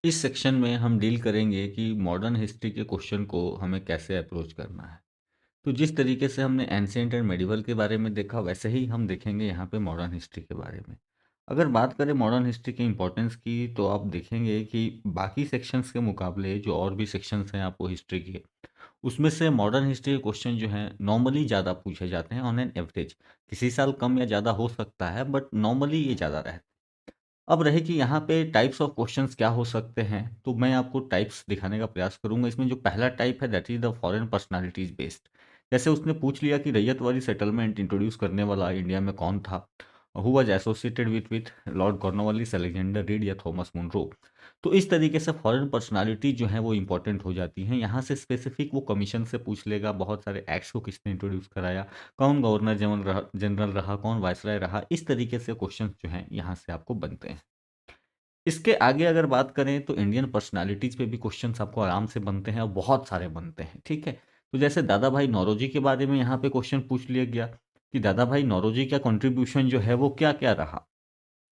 इस सेक्शन में हम डील करेंगे कि मॉडर्न हिस्ट्री के क्वेश्चन को हमें कैसे अप्रोच करना है। तो जिस तरीके से हमने एंशिएंट एंड मेडिवल के बारे में देखा वैसे ही हम देखेंगे यहाँ पे मॉडर्न हिस्ट्री के बारे में। अगर बात करें मॉडर्न हिस्ट्री की इम्पोर्टेंस की तो आप देखेंगे कि बाकी सेक्शंस के मुकाबले जो और भी सेक्शंस हैं आपको हिस्ट्री के, उसमें से मॉडर्न हिस्ट्री के क्वेश्चन जो हैं नॉर्मली ज़्यादा पूछे जाते हैं ऑन एन एवरेज। किसी साल कम या ज़्यादा हो सकता है बट नॉर्मली ये ज़्यादा रहता है। अब रहे कि यहाँ पे टाइप्स ऑफ क्वेश्चंस क्या हो सकते हैं, तो मैं आपको टाइप्स दिखाने का प्रयास करूँगा। इसमें जो पहला टाइप है that is the foreign personalities based. जैसे उसने पूछ लिया कि रैयतवाड़ी सेटलमेंट इंट्रोड्यूस करने वाला इंडिया में कौन था? Who was associated with lord Cornwallis, Alexander Reid या थॉमस मुनरो? तो इस तरीके से फॉरेन पर्सनैलिटी जो है वो इम्पोर्टेंट हो जाती हैं। यहाँ से स्पेसिफिक वो कमीशन से पूछ लेगा बहुत सारे एक्ट्स को किसने इंट्रोड्यूस कराया, कौन गवर्नर जनरल रहा, कौन वायसराय रहा, इस तरीके से क्वेश्चंस जो हैं यहाँ से आपको बनते हैं। इसके आगे अगर बात करें तो इंडियन पर्सनालिटीज़ पे भी क्वेश्चंस आपको आराम से बनते हैं और बहुत सारे बनते हैं, ठीक है? तो जैसे दादा भाई नौरोजी के बारे में यहाँ पे क्वेश्चन पूछ लिया गया कि दादा भाई नौरोजी का कंट्रीब्यूशन जो है वो क्या-क्या रहा?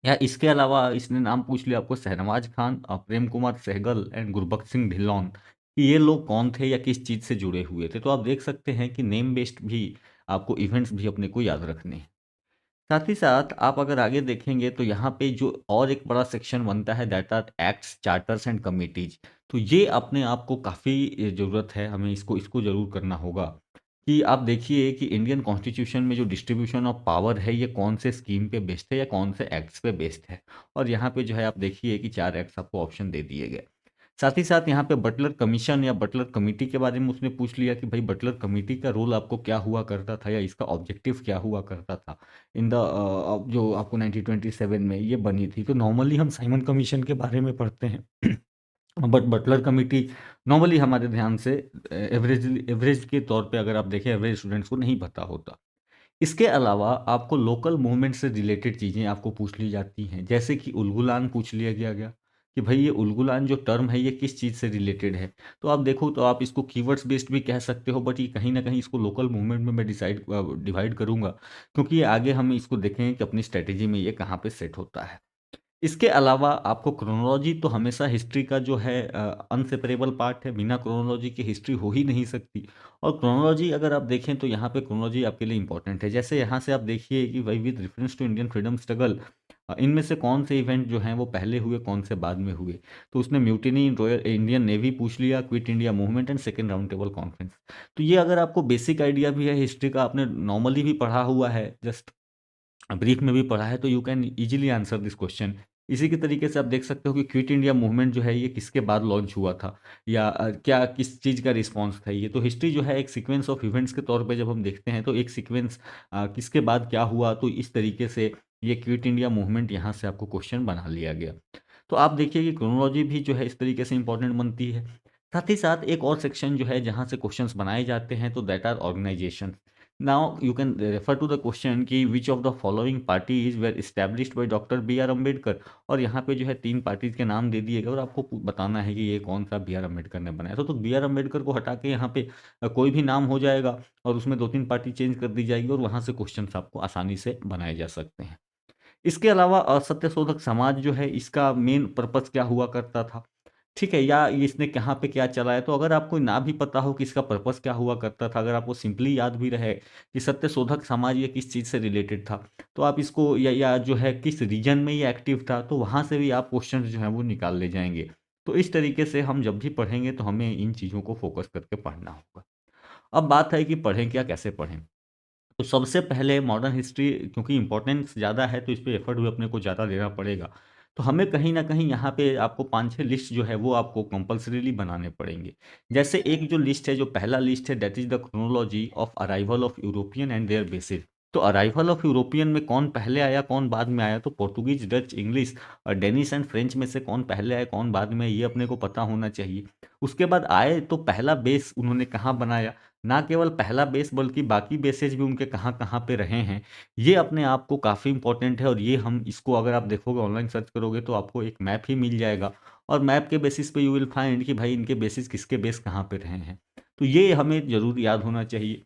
या इसके अलावा इसने नाम पूछ लिया आपको शहनवाज खान, प्रेम कुमार सहगल एंड गुरबख्श सिंह ढिल्लों कि ये लोग कौन थे या किस चीज़ से जुड़े हुए थे? तो आप देख सकते हैं कि नेम बेस्ड भी आपको इवेंट्स भी अपने को याद रखने हैं। साथ ही साथ आप अगर आगे देखेंगे तो यहाँ पे जो और एक बड़ा सेक्शन बनता है that are acts, charters and committees. तो ये अपने आप को काफ़ी ज़रूरत है, हमें इसको इसको ज़रूर करना होगा कि आप देखिए कि इंडियन कॉन्स्टिट्यूशन में जो डिस्ट्रीब्यूशन ऑफ पावर है ये कौन से स्कीम पे बेस्ड है या कौन से एक्ट्स पे बेस्ड है। और यहाँ पे जो है आप देखिए कि 4 एक्ट्स आपको ऑप्शन दे दिए गए। साथ ही साथ यहाँ पे बटलर कमीशन या बटलर कमिटी के बारे में उसने पूछ लिया कि भाई बटलर कमिटी का रोल आपको क्या हुआ करता था या इसका ऑब्जेक्टिव क्या हुआ करता था इन द जो आपको 1927 में ये बनी थी। तो नॉर्मली हम साइमन कमीशन के बारे में पढ़ते हैं बट बटलर कमिटी नॉर्मली हमारे ध्यान से एवरेज एवरेज के तौर पे अगर आप देखें एवरेज स्टूडेंट्स को नहीं पता होता। इसके अलावा आपको लोकल मूवमेंट से रिलेटेड चीज़ें आपको पूछ ली जाती हैं, जैसे कि उलगुलान पूछ लिया गया कि भाई ये उलगुलान जो टर्म है ये किस चीज़ से रिलेटेड है। तो आप देखो तो आप इसको कीवर्ड्स बेस्ड भी कह सकते हो बट ये कहीं ना कहीं इसको लोकल मूवमेंट में मैं डिवाइड करूंगा, क्योंकि ये आगे हम इसको देखेंगे कि अपनी स्ट्रेटेजी में ये कहाँ पे सेट होता है। इसके अलावा आपको क्रोनोलॉजी तो हमेशा हिस्ट्री का जो है अनसेपरेबल पार्ट है, बिना क्रोनोलॉजी के हिस्ट्री हो ही नहीं सकती। और क्रोनोलॉजी अगर आप देखें तो यहाँ पे क्रोनोलॉजी आपके लिए इंपॉर्टेंट है। जैसे यहाँ से आप देखिए कि भाई with reference to Indian freedom struggle इनमें से कौन से इवेंट जो हैं वो पहले हुए, कौन से बाद में हुए। तो उसने म्यूटिनी इन रॉयल इंडियन नेवी पूछ लिया, quit India movement and second round table conference. तो ये अगर आपको बेसिक आइडिया भी है हिस्ट्री का, आपने नॉर्मली भी पढ़ा हुआ है, जस्ट ब्रीफ में भी पढ़ा है, तो you can easily answer this question. इसी के तरीके से आप देख सकते हो कि क्विट इंडिया मूवमेंट जो है ये किसके बाद लॉन्च हुआ था या क्या किस चीज़ का रिस्पांस था ये। तो हिस्ट्री जो है एक सीक्वेंस ऑफ इवेंट्स के तौर पे जब हम देखते हैं तो एक सीक्वेंस किसके बाद क्या हुआ, तो इस तरीके से ये क्विट इंडिया मूवमेंट यहाँ से आपको क्वेश्चन बना लिया गया। तो आप देखिए कि क्रोनोलॉजी भी जो है इस तरीके से इंपॉर्टेंट बनती है। साथ ही साथ एक और सेक्शन जो है जहाँ से क्वेश्चंस बनाए जाते हैं तो that are organisation. Now you can refer to the question कि which of the following parties were established by doctor B R Ambedkar. और यहाँ पे जो है 3 पार्टीज के नाम दे दिए गए और आपको बताना है कि ये कौन सा बी आर अम्बेडकर ने बनाया था। तो बी आर अम्बेडकर को हटा के यहाँ पे कोई भी नाम हो जाएगा और उसमें 2-3 पार्टी चेंज कर दी जाएगी और वहाँ से क्वेश्चन आपको आसानी से बनाए जा सकते हैं। इसके अलावा सत्यशोधक समाज जो है इसका मेन पर्पस क्या हुआ करता था, ठीक है? या ये इसने कहाँ पे क्या चलाया? तो अगर आपको ना भी पता हो कि इसका पर्पस क्या हुआ करता था, अगर आपको सिंपली याद भी रहे कि सत्यशोधक समाज ये किस चीज़ से रिलेटेड था, तो आप इसको या जो है किस रीजन में ये एक्टिव था, तो वहाँ से भी आप क्वेश्चन जो हैं वो निकाल ले जाएँगे। तो इस तरीके से हम जब भी पढ़ेंगे तो हमें इन चीज़ों को फोकस करके पढ़ना होगा। अब बात है कि पढ़ें क्या, कैसे पढ़ें? तो सबसे पहले मॉडर्न हिस्ट्री क्योंकि इम्पोर्टेंस ज़्यादा है तो इस पे एफर्ट भी अपने को ज़्यादा देना पड़ेगा। तो हमें कहीं न कहीं यहाँ पे आपको 5-6 लिस्ट जो है वो आपको कंपल्सरीली बनाने पड़ेंगे। जैसे एक जो लिस्ट है, जो पहला लिस्ट है that is the chronology of arrival of European and their basis. तो अराइवल ऑफ यूरोपियन में कौन पहले आया, कौन बाद में आया, तो पोर्तुगीज़, डच, इंग्लिश और डेनिश एंड फ्रेंच में से कौन पहले आया, कौन बाद में, ये अपने को पता होना चाहिए। उसके बाद आए तो पहला बेस उन्होंने कहाँ बनाया, ना केवल पहला बेस बल्कि बाकी बेसेस भी उनके कहाँ-कहाँ पे रहे हैं, ये अपने आप को काफ़ी इम्पोर्टेंट है। और ये हम इसको अगर आप देखोगे ऑनलाइन सर्च करोगे तो आपको एक मैप ही मिल जाएगा और मैप के बेसिस पे यू विल फाइंड कि भाई इनके बेसिस किसके बेस कहाँ पे रहे हैं। तो ये हमें ज़रूर याद होना चाहिए।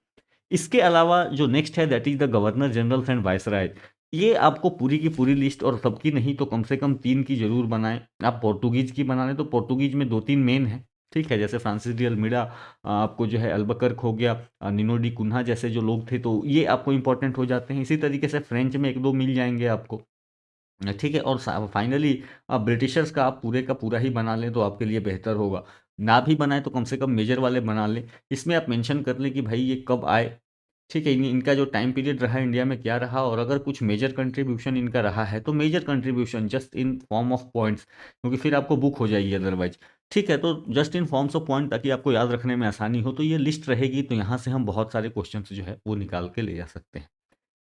इसके अलावा जो नेक्स्ट है that is the governor generals and viceroy. ये आपको पूरी की पूरी लिस्ट और सबकी नहीं तो कम से कम 3 की ज़रूर बनाएँ। आप पोर्तुगीज़ की बना लें तो पोर्तुगीज़ में 2-3 मेन हैं, ठीक है? जैसे फ्रांसिस डी अल्मीडा, आपको जो है अल्बुकर्क हो गया, निनो डी कुन्हा जैसे जो लोग थे, तो ये आपको इम्पोर्टेंट हो जाते हैं। इसी तरीके से फ्रेंच में 1-2 मिल जाएँगे आपको। ठीक है, और फाइनली ब्रिटिशर्स का आप पूरे का पूरा ही बना लें तो आपके लिए बेहतर होगा। ना भी बनाएँ तो कम से कम मेजर वाले बना लें। इसमें आप मेंशन कर लें कि भाई ये कब आए, ठीक है? इनका जो टाइम पीरियड रहा इंडिया में क्या रहा, और अगर कुछ मेजर कंट्रीब्यूशन इनका रहा है तो major contribution just in form of points, क्योंकि फिर आपको बुक हो जाएगी अदरवाइज़। ठीक है, तो just in forms of point ताकि आपको याद रखने में आसानी हो, तो ये लिस्ट रहेगी, तो यहाँ से हम बहुत सारे क्वेश्चंस जो है वो निकाल के ले जा सकते हैं।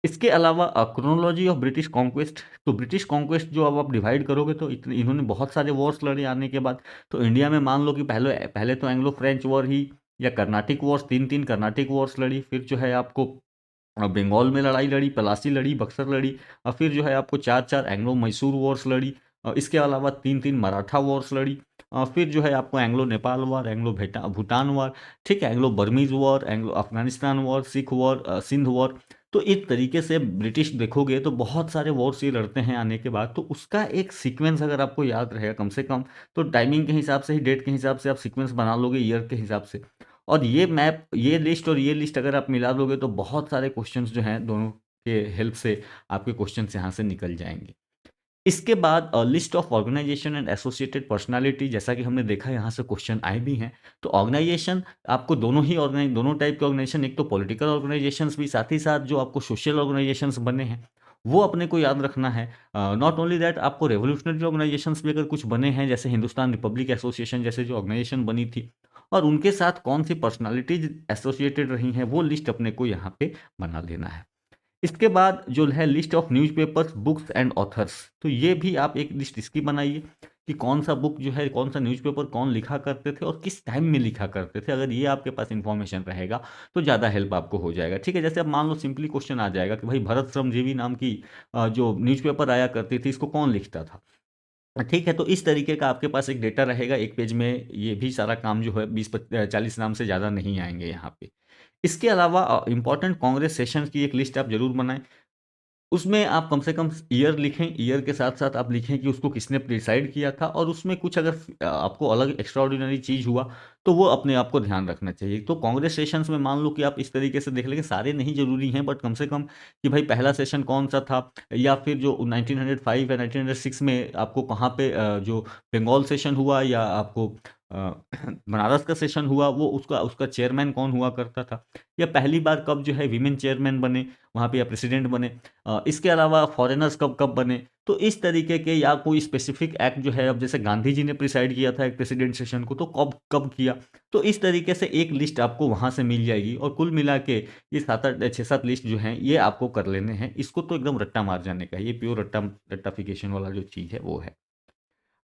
इसके अलावा क्रोनोलॉजी ऑफ ब्रिटिश कॉन्क्वेस्ट, तो ब्रिटिश कॉन्क्वेस्ट जो अब आप डिवाइड करोगे तो इतने इन्होंने बहुत सारे वॉर्स लड़े आने के बाद। तो इंडिया में मान लो कि पहले पहले तो एंग्लो फ्रेंच वॉर ही या कर्नाटिक वॉर्स, 3-3 कर्नाटिक वॉर्स लड़ी, फिर जो है आपको बंगाल में लड़ाई लड़ी, पलासी लड़ी, बक्सर लड़ी, और फिर जो है आपको 4-4 एंग्लो मैसूर वॉर्स लड़ी, और इसके अलावा 3-3 मराठा वॉर्स लड़ी, फिर जो है आपको Anglo Nepal war, Anglo Bhutan war, ठीक है, Anglo Burmese war, Anglo Afghanistan war, Sikh war, Sindh war. तो इस तरीके से ब्रिटिश देखोगे तो बहुत सारे वॉर्स ये लड़ते हैं आने के बाद, तो उसका एक सीक्वेंस अगर आपको याद रहेगा कम से कम, तो टाइमिंग के हिसाब से ही, डेट के हिसाब से आप सीक्वेंस बना लोगे ईयर के हिसाब से। और ये मैप, ये लिस्ट और ये लिस्ट अगर आप मिला दोगे तो बहुत सारे क्वेश्चंस जो हैं दोनों के हेल्प से आपके क्वेश्चंस यहाँ से निकल जाएंगे। इसके बाद list of organisation and associated personality, जैसा कि हमने देखा यहाँ से क्वेश्चन आए भी हैं। तो ऑर्गेनाइजेशन आपको दोनों टाइप के ऑर्गेनाइजेशन, एक तो पॉलिटिकल ऑर्गेनाइजेशंस भी, साथ ही साथ जो आपको सोशल ऑर्गेनाइजेशंस बने हैं वो अपने को याद रखना है। नॉट ओनली दैट, आपको रेवोल्यूशनरी ऑर्गेनाइजेशंस भी अगर कुछ बने हैं, जैसे हिंदुस्तान रिपब्लिक एसोसिएशन जैसे जो ऑर्गेनाइजेशन बनी थी, और उनके साथ कौन सी पर्सनालिटीज एसोसिएटेड रही हैं, वो लिस्ट अपने को यहाँ पे बना लेना है। इसके बाद जो है list of newspapers, books and authors, तो ये भी आप एक लिस्ट इसकी बनाइए कि कौन सा बुक जो है, कौन सा न्यूज़पेपर कौन लिखा करते थे और किस टाइम में लिखा करते थे। अगर ये आपके पास इंफॉर्मेशन रहेगा तो ज़्यादा हेल्प आपको हो जाएगा। ठीक है, जैसे अब मान लो सिंपली क्वेश्चन आ जाएगा कि भाई भरत श्रमजीवी नाम की जो न्यूज़पेपर आया करती थी, इसको कौन लिखता था। ठीक है, तो इस तरीके का आपके पास एक डेटा रहेगा एक पेज में, ये भी सारा काम जो है 20-40 नाम से ज़्यादा नहीं आएंगे यहाँ पे। इसके अलावा इंपॉर्टेंट कांग्रेस सेशन की एक लिस्ट आप जरूर बनाएं। उसमें आप कम से कम ईयर लिखें, ईयर के साथ-साथ आप लिखें कि उसको किसने डिसाइड किया था, और उसमें कुछ अगर आपको अलग एक्स्ट्राऑर्डिनरी चीज़ हुआ, तो वो अपने आप को ध्यान रखना चाहिए। तो कांग्रेस सेशंस में मान लो कि आप इस तरीके से देख लेंगे, सारे नहीं ज़रूरी हैं, बट कम से कम कि भाई पहला सेशन कौन-सा था, या फिर जो 1905 या 1906 में आपको कहाँ पे जो बंगाल सेशन हुआ, या आपको अ, बनारस का सेशन हुआ, वो उसका उसका चेयरमैन कौन हुआ करता था, या पहली बार कब जो है वीमेन चेयरमैन बने वहाँ पे, या प्रेसिडेंट बने। इसके अलावा फॉरेनर्स कब कब बने, तो इस तरीके के, या कोई स्पेसिफिक एक्ट जो है, अब जैसे गांधी जी ने प्रिसाइड किया था एक प्रेसिडेंट सेशन को, तो कब कब किया। तो इस तरीके से एक लिस्ट आपको वहाँ से मिल जाएगी, और कुल मिला के ये 7-8 6-7 लिस्ट जो हैं ये आपको कर लेने हैं। इसको तो एकदम रट्टा मार जाने का है, ये प्योर रट्टाफिकेशन वाला जो चीज़ है वो है।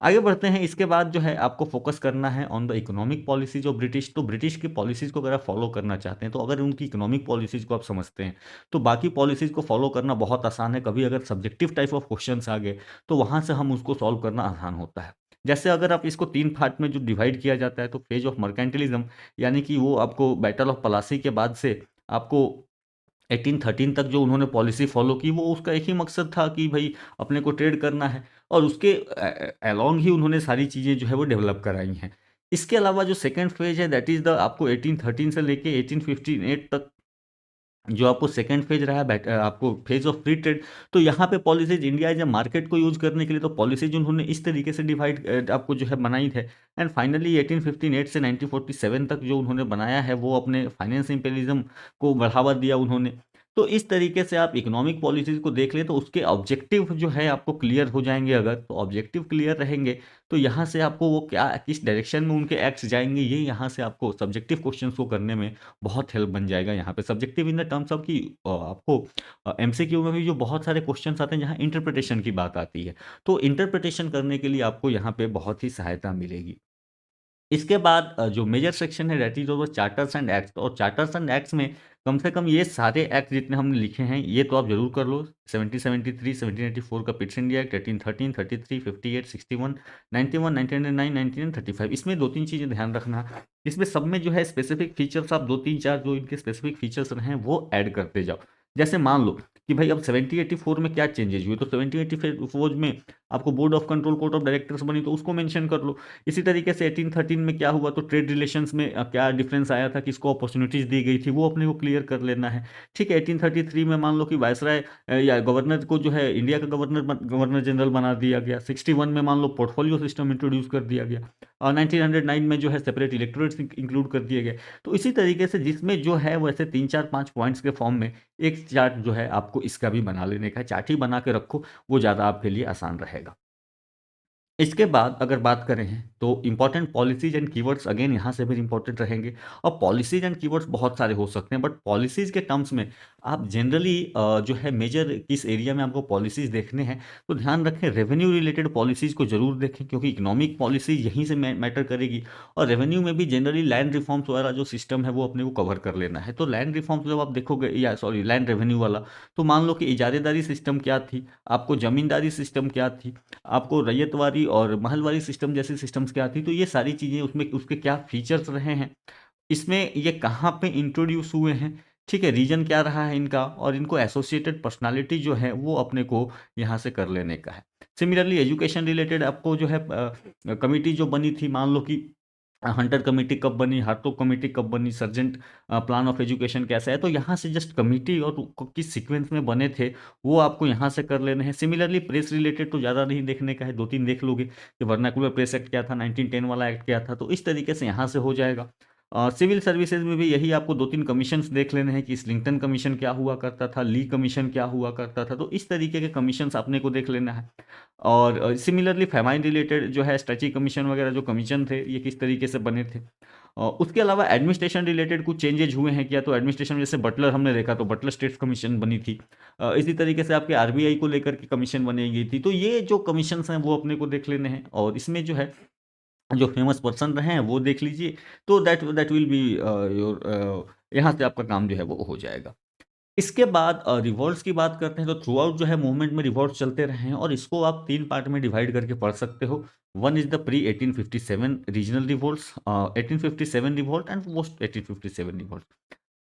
आगे बढ़ते हैं, इसके बाद जो है आपको फोकस करना है on the economic policies of British. तो ब्रिटिश की पॉलिसीज को अगर आप फॉलो करना चाहते हैं, तो अगर उनकी इकोनॉमिक पॉलिसीज को आप समझते हैं, तो बाकी पॉलिसीज को फॉलो करना बहुत आसान है। कभी अगर सब्जेक्टिव टाइप ऑफ क्वेश्चंस आ गए तो वहाँ से हम उसको सॉल्व करना आसान होता है। जैसे अगर आप इसको 3 पार्ट में जो डिवाइड किया जाता है, तो फेज ऑफ मर्केंटिलिज्म, यानी कि वो आपको बैटल ऑफ पलासी के बाद से आपको 1813 तक जो उन्होंने पॉलिसी फॉलो की, वो उसका एक ही मकसद था कि भाई अपने को ट्रेड करना है, और उसके अलोंग ही उन्होंने सारी चीज़ें जो है वो डेवलप कराई हैं। इसके अलावा जो सेकंड फेज है, दैट इज़ द आपको 1813 से लेके 1858 तक जो आपको सेकंड फेज रहा है, आपको फेज ऑफ फ्री ट्रेड। तो यहाँ पे policies, India as a market को यूज करने के लिए, तो पॉलिसीज उन्होंने इस तरीके से डिवाइड आपको जो है बनाई है। एंड फाइनली 1858 से 1947 तक जो उन्होंने बनाया है, वो अपने फाइनेंस इंपेरिज्म को बढ़ावा दिया उन्होंने। तो इस तरीके से आप इकोनॉमिक पॉलिसीज को देख लें, तो उसके ऑब्जेक्टिव जो है आपको क्लियर हो जाएंगे। अगर तो ऑब्जेक्टिव क्लियर रहेंगे, तो यहाँ से आपको वो क्या, किस डायरेक्शन में उनके एक्ट्स जाएंगे, ये यहाँ से आपको सब्जेक्टिव क्वेश्चन को करने में बहुत हेल्प बन जाएगा। यहाँ पे subjective in the terms of कि आपको एमसीक्यू में भी जो बहुत सारे क्वेश्चंस आते हैं जहाँ इंटरप्रिटेशन की बात आती है, तो इंटरप्रिटेशन करने के लिए आपको यहाँ पे बहुत ही सहायता मिलेगी। इसके बाद जो मेजर सेक्शन है, that is over charters and acts, और चार्टर्स एंड एक्ट्स में कम से कम ये सारे एक्ट जितने हमने लिखे हैं ये तो आप जरूर कर लो। 1773, 1784 का पिट्स इंडिया एक्ट, 1813, 33, 58, 61, 91, 1909, 1935, इसमें दो तीन चीज़ें ध्यान रखना। इसमें सब में जो है स्पेसिफिक फीचर्स, आप दो तीन चार जो इनके स्पेसिफिक फीचर्स रहे हैं वो ऐड करते जाओ। जैसे मान लो कि भाई अब 1784 में क्या चेंजेज हुए, तो 1784 में आपको board of control court of directors बनी तो उसको मेंशन कर लो। इसी तरीके से 1813 में क्या हुआ, तो ट्रेड रिलेशंस में क्या डिफरेंस आया था, किसको अपॉर्चुनिटीज दी गई थी, वो अपने को क्लियर कर लेना है। ठीक है, 1833 में मान लो कि वायसराय या गवर्नर को जो है इंडिया का गवर्नर जनरल बना दिया गया। 61 में मान लो पोर्टफोलियो सिस्टम इंट्रोड्यूस कर दिया गया, और 1909 में जो है सेपरेट इलेक्टोरेट्स इंक्लूड कर दिए गए। तो इसी तरीके से जिसमें जो है वैसे 3 4 5 पॉइंट्स के फॉर्म में एक चार्ट जो है आपको इसका भी बना लेने का है। चार्ट ही बना के रखो, वो ज़्यादा आपके लिए आसान रहेगा। इसके बाद अगर बात करें तो important policies and keywords again यहाँ से भी इंपॉर्टेंट रहेंगे। और पॉलिसीज एंड कीवर्ड्स बहुत सारे हो सकते हैं, बट पॉलिसीज के टर्म्स में आप जनरली जो है मेजर किस एरिया में आपको पॉलिसीज देखने हैं, तो ध्यान रखें रेवेन्यू रिलेटेड पॉलिसीज को जरूर देखें, क्योंकि इकोनॉमिक पॉलिसीज यहीं से मैटर करेगी। और रेवेन्यू में भी जनरली लैंड रिफॉर्म्स वाला जो सिस्टम है वो अपने को कवर कर लेना है। तो लैंड रिफॉर्म्स जब आप देखोगे, या सॉरी लैंड रेवेन्यू वाला, तो मान लो कि इजारेदारी सिस्टम क्या थी, आपको जमींदारी सिस्टम क्या थी, आपको रैयतवारी और महलवारी सिस्टम जैसी सिस्टम्स क्या थी, तो ये सारी चीज़ें उसमें उसके क्या फीचर्स रहे हैं, इसमें ये कहाँ पे इंट्रोड्यूस हुए हैं, ठीक है, रीजन क्या रहा है इनका, और इनको एसोसिएटेड पर्सनालिटी जो है वो अपने को यहाँ से कर लेने का है। सिमिलरली एजुकेशन रिलेटेड आपको जो है कमिटी जो बनी थी, मान लो कि हंटर कमेटी कब बनी, हार्टोग कमेटी कब बनी, सर्जेंट प्लान ऑफ एजुकेशन कैसा है, तो यहाँ से जस्ट कमेटी और किस सीक्वेंस में बने थे वो आपको यहाँ से कर लेने हैं। सिमिलरली प्रेस रिलेटेड तो ज़्यादा नहीं देखने का है, 2 3 देख लोगे कि वर्नाकुलर प्रेस एक्ट क्या था, 1910 वाला एक्ट क्या था, तो इस तरीके से यहाँ से हो जाएगा। सिविल सर्विसेज में भी यही आपको 2 3 कमीशंस देख लेने हैं कि स्लिंगटन कमीशन क्या हुआ करता था, ली कमीशन क्या हुआ करता था, तो इस तरीके के कमीशंस आपने को देख लेना है। और सिमिलरली फेमाइन रिलेटेड जो है स्ट्रेची कमीशन वगैरह जो कमीशन थे ये किस तरीके से बने थे। उसके अलावा एडमिनिस्ट्रेशन रिलेटेड कुछ चेंजेज हुए हैं क्या, तो एडमिनिस्ट्रेशन जैसे बटलर हमने देखा तो बटलर स्टेट्स कमीशन बनी थी। इसी तरीके से आपके आरबीआई को लेकर के कमीशन बनाई गई थी। तो ये जो कमीशंस हैं वो अपने को देख लेने हैं, और इसमें जो है जो फेमस पर्सन रहे हैं वो देख लीजिए। तो that that will be your, यहाँ से आपका काम जो है वो हो जाएगा। इसके बाद रिवॉल्ट्स की बात करते हैं, तो थ्रू आउट जो है मूवमेंट में रिवॉल्ट्स चलते रहे हैं, और इसको आप 3 पार्ट में डिवाइड करके पढ़ सकते हो। One is the pre 1857 regional revolts, 1857 revolt and post 1857 revolt.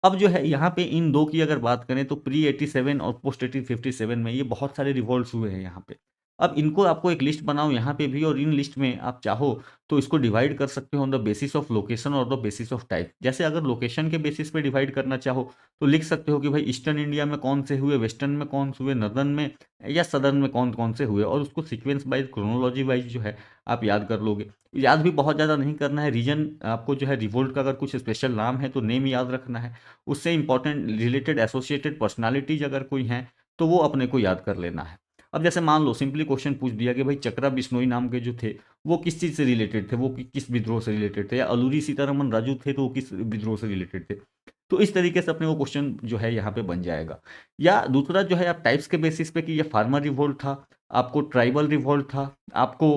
अब जो है यहाँ पे इन दो की अगर बात करें तो प्री 87 और पोस्ट 1857 में ये बहुत सारे रिवॉल्ट्स हुए हैं यहाँ पे। अब इनको आपको एक लिस्ट बनाओ यहाँ पे भी, और इन लिस्ट में आप चाहो तो इसको डिवाइड कर सकते हो on the basis of location और द बेसिस ऑफ टाइप। जैसे अगर लोकेशन के बेसिस पे डिवाइड करना चाहो तो लिख सकते हो कि भाई ईस्टर्न इंडिया में कौन से हुए, वेस्टर्न में कौन से हुए, नदर्न में या सदर्न में कौन कौन से हुए, और उसको सीक्वेंस वाइज क्रोनोलॉजी वाइज जो है आप याद कर लोगे। याद भी बहुत ज़्यादा नहीं करना है, रीजन आपको जो है रिवोल्ट का अगर कुछ स्पेशल नाम है तो नेम याद रखना है, उससे इंपॉर्टेंट रिलेटेड एसोसिएटेड पर्सनालिटीज अगर कोई हैं तो वो अपने को याद कर लेना है। अब जैसे मान लो सिंपली क्वेश्चन पूछ दिया कि भाई चक्रा बिश्नोई नाम के जो थे वो किस चीज़ से रिलेटेड थे, वो किस विद्रोह से रिलेटेड थे, या अलूरी सीतारमन राजू थे तो वो किस विद्रोह से रिलेटेड थे। तो इस तरीके से अपने वो क्वेश्चन जो है यहाँ पे बन जाएगा। या दूसरा जो है आप टाइप्स के बेसिस पे कि ये फार्मर रिवोल्ट था, आपको ट्राइबल रिवोल्ट था, आपको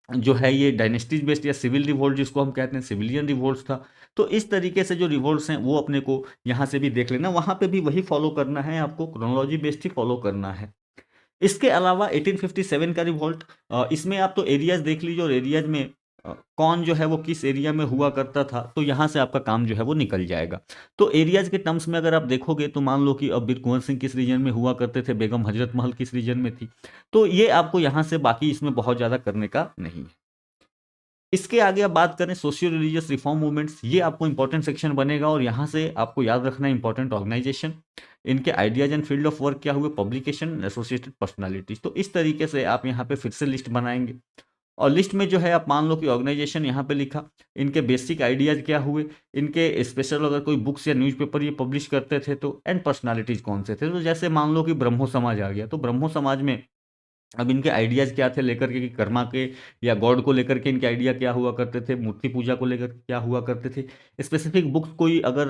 जो है ये डायनेस्टीज बेस्ड या सिविल रिवोल्ट जिसको हम कहते हैं सिविलियन रिवोल्ट था। तो इस तरीके से जो रिवोल्ट्स हैं वो अपने को यहाँ से भी देख लेना, वहाँ पे भी वही फॉलो करना है, आपको क्रोनोलॉजी बेस्ड ही फॉलो करना है। इसके अलावा 1857 का रिवोल्ट, इसमें आप तो एरियाज देख लीजिए, और एरियाज में कौन जो है वो किस एरिया में हुआ करता था, तो यहाँ से आपका काम जो है वो निकल जाएगा। तो एरियाज के टर्म्स में अगर आप देखोगे तो मान लो कि अब बीर कुंवर सिंह किस रीजन में हुआ करते थे, बेगम हजरत महल किस रीजन में थी, तो ये आपको यहाँ से बाकी इसमें बहुत ज़्यादा करने का नहीं है। इसके आगे अब बात करें सोशियो रिलीजियस रिफॉर्म मूवमेंट्स, ये आपको इंपॉर्टेंट सेक्शन बनेगा, और यहाँ से आपको याद रखना है इंपॉर्टेंट ऑर्गेनाइजेशन, इनके ideas and field of work क्या हुए, पब्लिकेशन, एसोसिएटेड पर्सनालिटीज। तो इस तरीके से आप यहाँ पे फिर से लिस्ट बनाएंगे, और लिस्ट में जो है आप मान लो कि ऑर्गेनाइजेशन यहाँ पे लिखा, इनके बेसिक आइडियाज क्या हुए, इनके स्पेशल अगर कोई बुक्स या न्यूज़पेपर ये पब्लिश करते थे तो, एंड पर्सनालिटीज कौन से थे। तो जैसे मान लो कि ब्रह्मो समाज आ गया, तो ब्रह्मो समाज में अब इनके आइडियाज़ क्या थे लेकर के, कि कर्मा के या गॉड को लेकर के इनके आइडिया क्या हुआ करते थे, मूर्ति पूजा को लेकर क्या हुआ करते थे, स्पेसिफिक बुक्स कोई अगर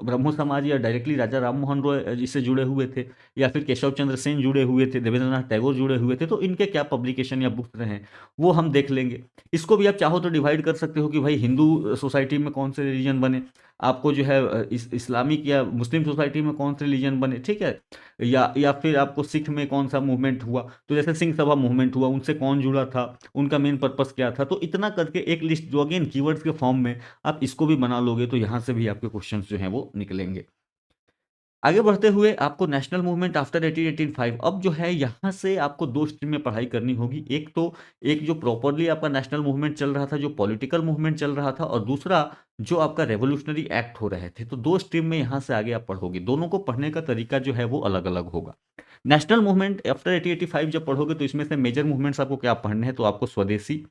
ब्रह्मो समाज या डायरेक्टली राजा राम मोहन रॉय जी से जुड़े हुए थे, या फिर केशव चंद्र सेन जुड़े हुए थे, देवेंद्रनाथ टैगोर जुड़े हुए थे, तो इनके क्या पब्लिकेशन या बुक्स रहे हैं वो हम देख लेंगे। इसको भी आप चाहो तो डिवाइड कर सकते हो कि भाई हिंदू सोसाइटी में कौन से रिलीजन बने, आपको जो है इस्लामिक या मुस्लिम सोसाइटी में कौन से रिलीजन बने, ठीक है, या फिर आपको सिख में कौन सा मूवमेंट हुआ, तो जैसे सिंह सभा मूवमेंट हुआ उनसे कौन जुड़ा था, उनका मेन पर्पस क्या था। तो इतना करके एक लिस्ट जो अगेन कीवर्ड्स के फॉर्म में आप इसको भी बना लोगे तो यहाँ से भी आपके क्वेश्चंस जो हैं वो निकलेंगे। आगे बढ़ते हुए आपको नेशनल मूवमेंट आफ्टर 1885, अब जो है यहाँ से आपको 2 स्ट्रीम में पढ़ाई करनी होगी। एक तो एक जो प्रॉपरली आपका नेशनल मूवमेंट चल रहा था, जो पॉलिटिकल मूवमेंट चल रहा था, और दूसरा जो आपका रेवोल्यूशनरी एक्ट हो रहे थे। तो 2 स्ट्रीम में यहाँ से आगे आप पढ़ोगे। दोनों को पढ़ने का तरीका जो है वो अलग-अलग होगा। नेशनल मूवमेंट आफ्टर 1885 जब पढ़ोगे तो इसमें से मेजर मूवमेंट्स आपको क्या पढ़ने हैं, तो आपको स्वदेशी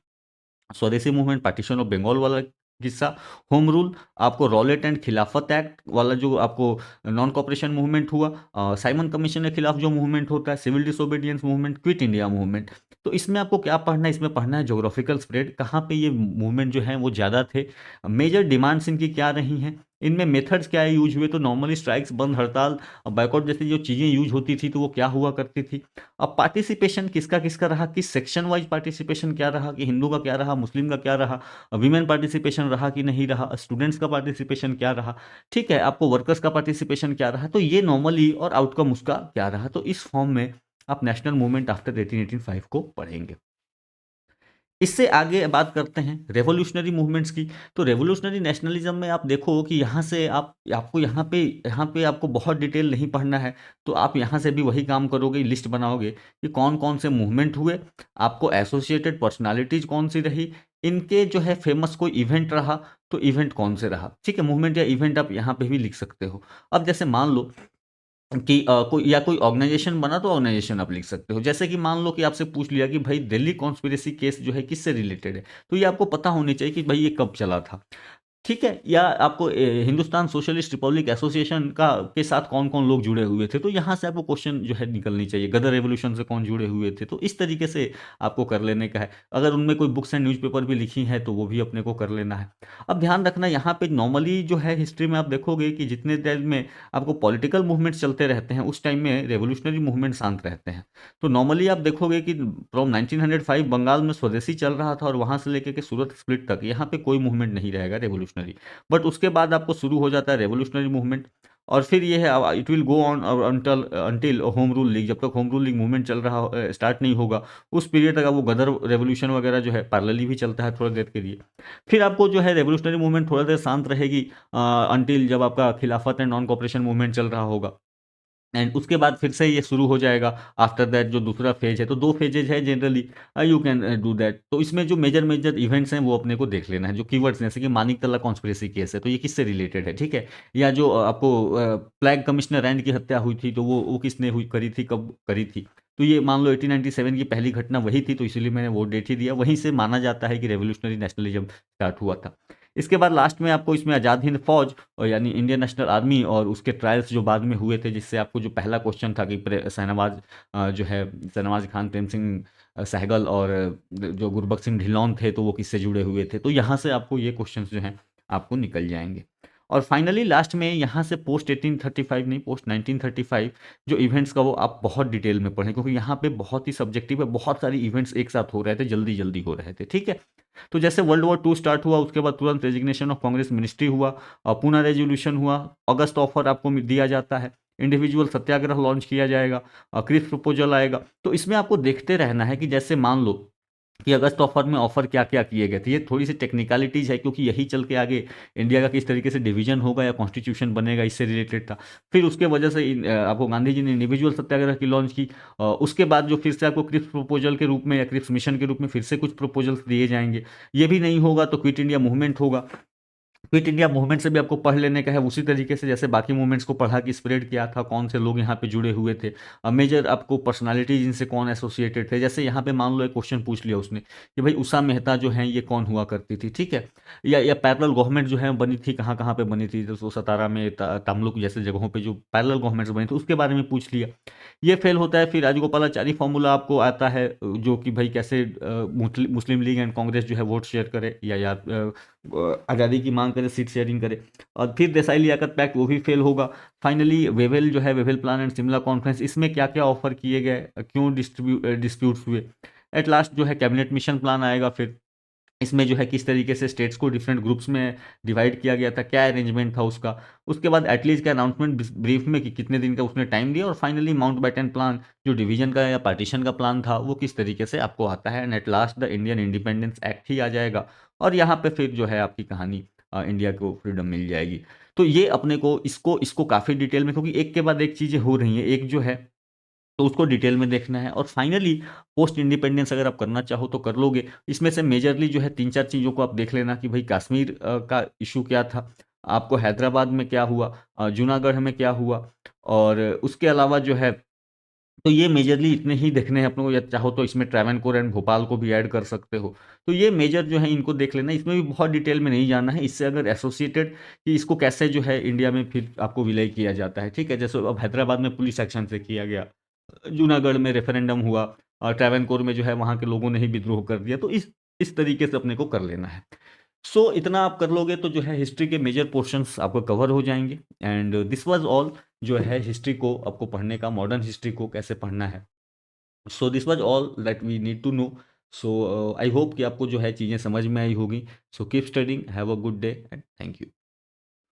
स्वदेशी मूवमेंट, पार्टीशन ऑफ बंगाल वाला किस्सा, होम रूल, आपको रॉलेट एंड खिलाफत एक्ट वाला जो आपको नॉन कॉपरेशन मूवमेंट हुआ, साइमन कमीशन के खिलाफ जो मूवमेंट होता है, civil disobedience movement, quit India movement. तो इसमें आपको क्या पढ़ना है, इसमें पढ़ना है ज्योग्राफिकल स्प्रेड, कहाँ पे ये मूवमेंट जो है वो ज़्यादा थे, मेजर डिमांड्स इनकी क्या रही हैं, इनमें मेथड्स क्या यूज हुए। तो नॉर्मली स्ट्राइक्स, बंद हड़ताल, बाइकआउट जैसी जो चीज़ें यूज होती थी तो वो क्या हुआ करती थी। अब पार्टिसिपेशन किसका किसका रहा, किस सेक्शन वाइज पार्टिसिपेशन क्या रहा, कि हिंदू का क्या रहा, मुस्लिम का क्या रहा, वीमेन पार्टिसिपेशन रहा कि नहीं रहा, स्टूडेंट्स का पार्टिसिपेशन क्या रहा, ठीक है, आपको वर्कर्स का पार्टिसिपेशन क्या रहा, तो ये नॉर्मली, और आउटकम उसका क्या रहा। तो इस फॉर्म में आप नेशनल मूवमेंट आफ्टर 1885 को पढ़ेंगे। इससे आगे बात करते हैं रेवोल्यूशनरी मूवमेंट्स की। तो रेवोल्यूशनरी नेशनलिज्म में आप देखो कि यहाँ से आप आपको यहाँ पे आपको बहुत डिटेल नहीं पढ़ना है। तो आप यहाँ से भी वही काम करोगे, लिस्ट बनाओगे कि कौन कौन से मूवमेंट हुए, आपको एसोसिएटेड पर्सनालिटीज कौन सी रही, इनके जो है फेमस कोई इवेंट रहा तो इवेंट कौन से रहा, ठीक है। मूवमेंट या इवेंट आप यहाँ पे भी लिख सकते हो। अब जैसे मान लो कि कोई ऑर्गेनाइजेशन बना तो ऑर्गेनाइजेशन आप लिख सकते हो। जैसे कि मान लो कि आपसे पूछ लिया कि भाई दिल्ली कॉन्स्पिरेसी केस जो है किससे रिलेटेड है, तो ये आपको पता होनी चाहिए कि भाई ये कब चला था, ठीक है। या आपको हिंदुस्तान सोशलिस्ट रिपब्लिक एसोसिएशन का के साथ कौन कौन लोग जुड़े हुए थे, तो यहाँ से आपको क्वेश्चन जो है निकलनी चाहिए। गदर रेवोल्यूशन से कौन जुड़े हुए थे, तो इस तरीके से आपको कर लेने का है। अगर उनमें कोई बुक्स एंड न्यूज़पेपर भी लिखी हैं तो वो भी अपने को कर लेना है। अब ध्यान रखना, यहाँ पे नॉर्मली जो है हिस्ट्री में आप देखोगे कि जितने देर में आपको पॉलिटिकल मूवमेंट्स चलते रहते हैं उस टाइम में रेवोल्यूशनरी मूवमेंट शांत रहते हैं। तो नॉर्मली आप देखोगे कि फ्रॉम 1905 बंगाल में स्वदेशी चल रहा था और वहाँ से लेकर के सूरत स्प्लिट तक यहाँ पे कोई मूवमेंट नहीं रहेगा रेवोल्यूशनरी। बट उसके बाद आपको शुरू हो जाता है रेवोल्यूशनरी मूवमेंट, और फिर ये है it will go on until until home rule league. जब तक होम रूल लीग मूवमेंट चल रहा स्टार्ट नहीं होगा उस पीरियड तक वो गदर रेवोल्यूशन वगैरह जो है पैरेलली भी चलता है थोड़ी देर के लिए। फिर आपको जो है रेवोल्यूशनरी मूवमेंट थोड़ा देर शांत रहेगी अंटिल जब आपका खिलाफत एंड नॉन कॉपरेशन मूवमेंट चल रहा होगा, एंड उसके बाद फिर से ये शुरू हो जाएगा। आफ्टर दैट जो दूसरा फेज है, तो 2 फेजेज है generally, you can do that. तो इसमें जो मेजर मेजर इवेंट्स हैं वो अपने को देख लेना है, जो कीवर्ड्स हैं, जैसे कि मानिकतला कॉन्स्पिरेसी केस है तो ये किससे रिलेटेड है, ठीक है। या जो आपको फ्लैग कमिश्नर रैंड की हत्या हुई थी तो वो किसने हुई करी थी, कब करी थी। तो ये मान लो 1897 की पहली घटना वही थी, तो इसीलिए मैंने वो डेट ही दिया। वहीं से माना जाता है कि रेवोल्यूशनरी नेशनलिज्म स्टार्ट हुआ था। इसके बाद लास्ट में आपको इसमें आज़ाद हिंद फौज और यानी इंडियन नेशनल आर्मी और उसके ट्रायल्स जो बाद में हुए थे, जिससे आपको जो पहला क्वेश्चन था कि शहनवाज जो है शहनवाज खान, प्रेम सिंह सहगल और जो गुरबख्श सिंह ढिल्लोन थे तो वो किससे जुड़े हुए थे। तो यहाँ से आपको ये क्वेश्चंस जो हैं आपको निकल जाएंगे। और फाइनली लास्ट में यहाँ से पोस्ट 1835 नहीं, पोस्ट 1935 जो इवेंट्स का वो आप बहुत डिटेल में पढ़ें, क्योंकि यहाँ पे बहुत ही सब्जेक्टिव है, बहुत सारी इवेंट्स एक साथ हो रहे थे, जल्दी जल्दी हो रहे थे, ठीक है। तो जैसे वर्ल्ड वॉर टू स्टार्ट हुआ उसके बाद तुरंत रेजिग्नेशन ऑफ कांग्रेस मिनिस्ट्री हुआ और पुनः रेजोल्यूशन हुआ, अगस्त ऑफर आपको दिया जाता है, इंडिविजुअल सत्याग्रह लॉन्च किया जाएगा, क्रिप्स प्रपोजल आएगा। तो इसमें आपको देखते रहना है कि जैसे मान लो कि अगस्त ऑफर में ऑफर क्या क्या किए गए थे। ये थोड़ी सी टेक्निकलिटीज है क्योंकि यही चल के आगे इंडिया का किस तरीके से डिवीजन होगा या कॉन्स्टिट्यूशन बनेगा इससे रिलेटेड था। फिर उसके वजह से आपको गांधी जी ने इंडिविजुअल सत्याग्रह की लॉन्च की। उसके बाद जो फिर से आपको क्रिप्स प्रपोजल के रूप में या क्रिप्स मिशन के रूप में फिर से कुछ प्रपोजल्स दिए जाएंगे। ये भी नहीं होगा तो क्विट इंडिया मूवमेंट होगा। क्विट इंडिया मूवमेंट से भी आपको पढ़ लेने का है उसी तरीके से जैसे बाकी मूवमेंट्स को पढ़ा कि स्प्रेड क्या था, कौन से लोग यहाँ पे जुड़े हुए थे, मेजर आपको पर्सनालिटी जिनसे कौन एसोसिएटेड थे। जैसे यहाँ पे मान लो एक क्वेश्चन पूछ लिया उसने कि भाई उषा मेहता जो है ये कौन हुआ करती थी, ठीक है। या पैरेलल गवर्नमेंट जो है बनी थी कहाँ कहाँ पे बनी थी, तो सतारा में तमलुक जैसे जगहों पर जो पैरेलल गवर्नमेंट्स बनी थी उसके बारे में पूछ लिया। ये फेल होता है। फिर राजगोपालाचारी फॉर्मूला आपको आता है जो कि भाई कैसे मुस्लिम लीग एंड कांग्रेस जो है वोट शेयर करे या आज़ादी की मांग करे, सीट शेयरिंग करे। और फिर देसाई लियाकत पैक्ट वो भी फेल होगा। फाइनली वेवेल जो है Wavell plan and Shimla conference, इसमें क्या क्या ऑफर किए गए, क्यों डिस्प्यूट्स हुए। एट लास्ट जो है कैबिनेट मिशन प्लान आएगा। फिर इसमें जो है किस तरीके से स्टेट्स को डिफरेंट ग्रुप्स में डिवाइड किया गया था, क्या अरेंजमेंट था उसका। उसके बाद एटलीस्ट का अनाउंसमेंट ब्रीफ में कि कितने दिन का उसने टाइम दिया। और फाइनली माउंट बैटन प्लान जो डिवीजन का या पार्टीशन का प्लान था वो किस तरीके से आपको आता है। And at last the Indian independence act ही आ जाएगा और यहाँ पे फिर जो है आपकी कहानी इंडिया को फ्रीडम मिल जाएगी। तो ये अपने को इसको इसको काफ़ी डिटेल में, क्योंकि एक के बाद एक चीज़ें हो रही हैं, एक जो है तो उसको डिटेल में देखना है, और फाइनली पोस्ट इंडिपेंडेंस अगर आप करना चाहो तो कर लोगे। इसमें से मेजरली जो है 3-4 चीज़ों को आप देख लेना कि भाई कश्मीर का इशू क्या था, आपको हैदराबाद में क्या हुआ, जूनागढ़ में क्या हुआ, और उसके अलावा जो है तो ये मेजरली इतने ही देखने हैं अपने को, या चाहो तो इसमें ट्रैवनकोर एंड भोपाल को भी ऐड कर सकते हो। तो ये मेजर जो है इनको देख लेना, इसमें भी बहुत डिटेल में नहीं जाना है। इससे अगर एसोसिएटेड कि इसको कैसे जो है इंडिया में फिर आपको विलय किया जाता है, ठीक है, जैसे अब हैदराबाद में पुलिस एक्शन से किया गया, जूनागढ़ में रेफरेंडम हुआ, और ट्रैवनकोर में जो है वहाँ के लोगों ने ही विद्रोह कर दिया। तो इस तरीके से अपने को कर लेना है। सो इतना आप कर लोगे तो जो है हिस्ट्री के मेजर पोर्शंस आपको कवर हो जाएंगे। एंड दिस वाज ऑल जो है हिस्ट्री को आपको पढ़ने का, मॉडर्न हिस्ट्री को कैसे पढ़ना है। So this was all that we need to know. So I hope कि आपको जो है चीज़ें समझ में आई होगी। So keep studying, have a good day and thank you.